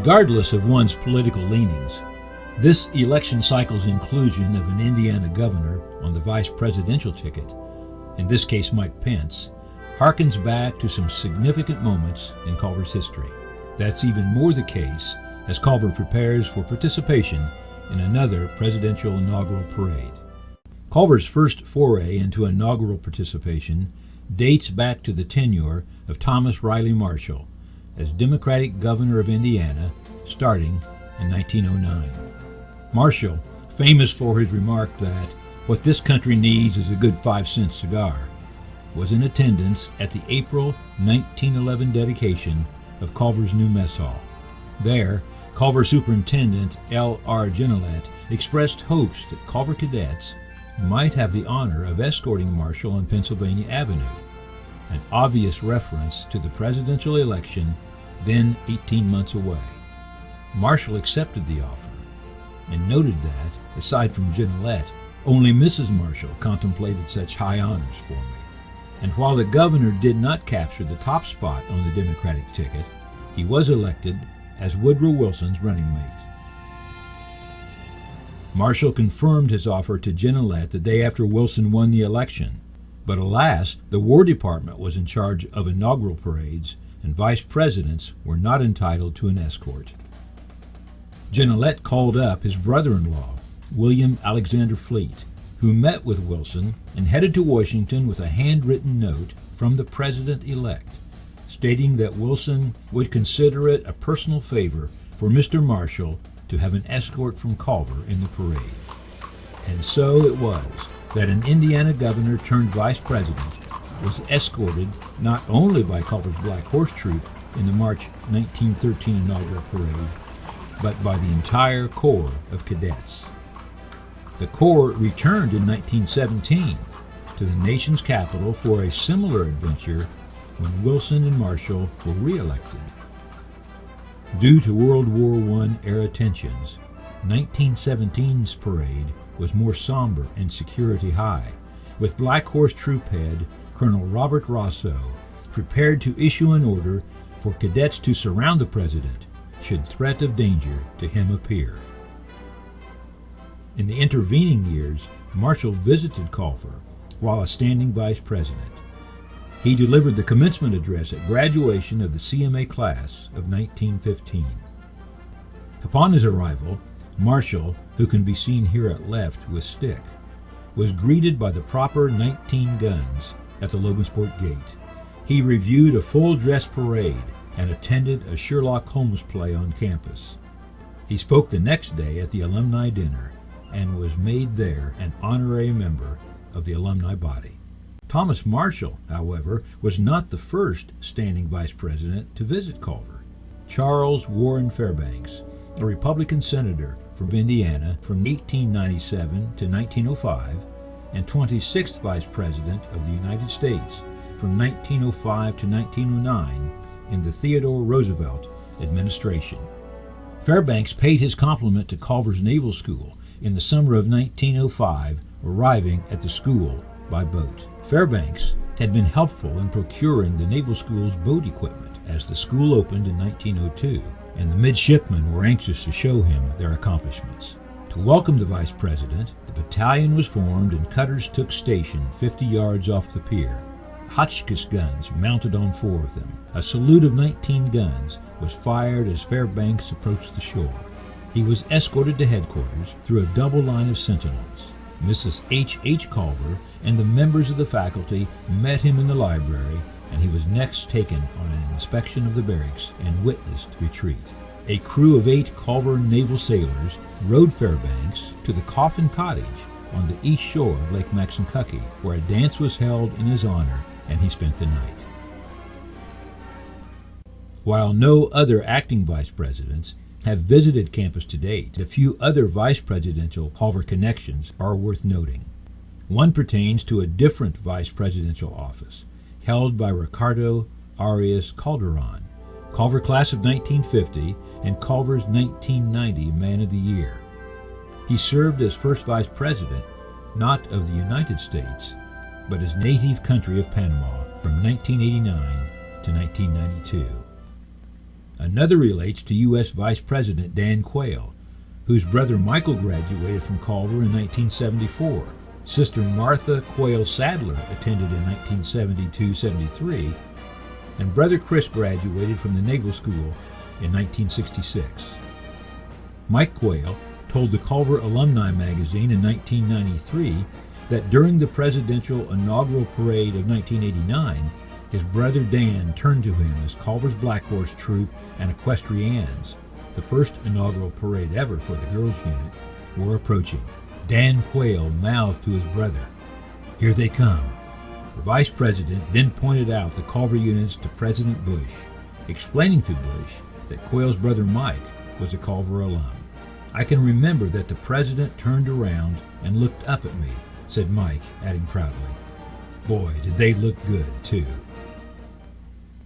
Regardless of one's political leanings, this election cycle's inclusion of an Indiana governor on the vice presidential ticket, in this case Mike Pence, harkens back to some significant moments in Culver's history. That's even more the case as Culver prepares for participation in another presidential inaugural parade. Culver's first foray into inaugural participation dates back to the tenure of Thomas Riley Marshall as Democratic governor of Indiana starting in 1909. Marshall, famous for his remark that what this country needs is a good 5-cent cigar, was in attendance at the April 1911 dedication of Culver's new mess hall. There, Culver Superintendent L.R. Genelette expressed hopes that Culver cadets might have the honor of escorting Marshall on Pennsylvania Avenue, an obvious reference to the presidential election then 18 months away. Marshall accepted the offer and noted that, aside from Genelette, only Mrs. Marshall contemplated such high honors for me. And while the governor did not capture the top spot on the Democratic ticket, he was elected as Woodrow Wilson's running mate. Marshall confirmed his offer to Genelette the day after Wilson won the election, but alas, the War Department was in charge of inaugural parades, and vice presidents were not entitled to an escort. Genelette called up his brother-in-law, William Alexander Fleet, who met with Wilson and headed to Washington with a handwritten note from the president-elect, stating that Wilson would consider it a personal favor for Mr. Marshall to have an escort from Culver in the parade. And so it was that an Indiana governor turned vice president was escorted not only by Culver's Black Horse Troop in the March 1913 inaugural parade, but by the entire Corps of Cadets. The Corps returned in 1917 to the nation's capital for a similar adventure when Wilson and Marshall were re-elected. Due to World War I era tensions, 1917's parade was more somber and security high, with Black Horse Troop head Colonel Robert Rousseau prepared to issue an order for cadets to surround the president should threat of danger to him appear. In the intervening years, Marshall visited Culver while a standing vice president. He delivered the commencement address at graduation of the CMA class of 1915. Upon his arrival, Marshall, who can be seen here at left with stick, was greeted by the proper 19 guns at the Logansport Gate. He reviewed a full-dress parade and attended a Sherlock Holmes play on campus. He spoke the next day at the alumni dinner and was made there an honorary member of the alumni body. Thomas Marshall, however, was not the first standing vice president to visit Culver. Charles Warren Fairbanks, a Republican senator from Indiana from 1897 to 1905, and 26th Vice President of the United States from 1905 to 1909 in the Theodore Roosevelt administration. Fairbanks paid his compliment to Culver's Naval School in the summer of 1905, arriving at the school by boat. Fairbanks had been helpful in procuring the Naval School's boat equipment as the school opened in 1902, and the midshipmen were anxious to show him their accomplishments. To welcome the vice president, the battalion was formed and cutters took station 50 yards off the pier. Hotchkiss guns mounted on 4 of them. A salute of 19 guns was fired as Fairbanks approached the shore. He was escorted to headquarters through a double line of sentinels. Mrs. H. Culver and the members of the faculty met him in the library, and he was next taken on an inspection of the barracks and witnessed retreat. A crew of 8 Culver naval sailors rowed Fairbanks to the Coffin Cottage on the east shore of Lake Maxinkuckee, where a dance was held in his honor, and he spent the night. While no other acting vice presidents have visited campus to date, a few other vice presidential Culver connections are worth noting. One pertains to a different vice presidential office, held by Ricardo Arias Calderon, Culver class of 1950 and Culver's 1990 Man of the Year. He served as first vice president, not of the United States, but his native country of Panama from 1989 to 1992. Another relates to U.S. Vice President Dan Quayle, whose brother Michael graduated from Culver in 1974. Sister Martha Quayle Sadler attended in 1972-73, and brother Chris graduated from the Naval School in 1966. Mike Quayle told the Culver Alumni magazine in 1993 that during the presidential inaugural parade of 1989, his brother Dan turned to him as Culver's Black Horse Troop and Equestrians, the first inaugural parade ever for the girls' unit, were approaching. Dan Quayle mouthed to his brother, "Here they come." The vice president then pointed out the Culver units to President Bush, explaining to Bush that Quayle's brother Mike was a Culver alum. "I can remember that the president turned around and looked up at me," said Mike, adding proudly, "Boy, did they look good, too."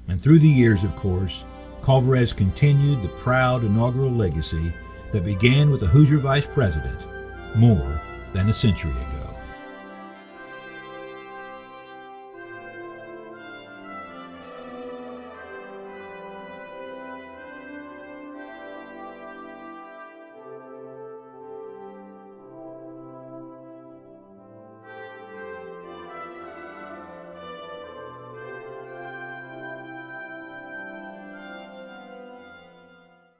And through the years, of course, Culver has continued the proud inaugural legacy that began with the Hoosier vice president more than a century ago.